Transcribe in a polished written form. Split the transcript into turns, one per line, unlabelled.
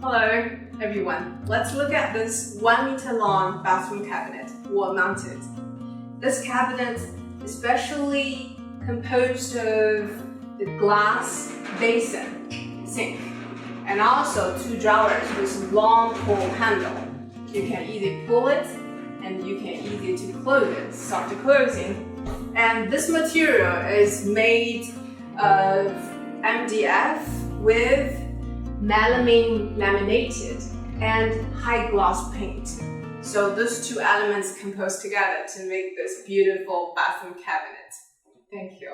Hello everyone, let's look at this 1 meter long bathroom cabinet, wall mounted. This cabinet is specially composed of the glass basin sink and also 2 drawers with long pull handle. You can easily pull it and you can easily to close it, soft closing. And this material is made of MDF with Melamine laminated and high gloss paint. So those 2 elements compose together to make this beautiful bathroom cabinet. Thank you.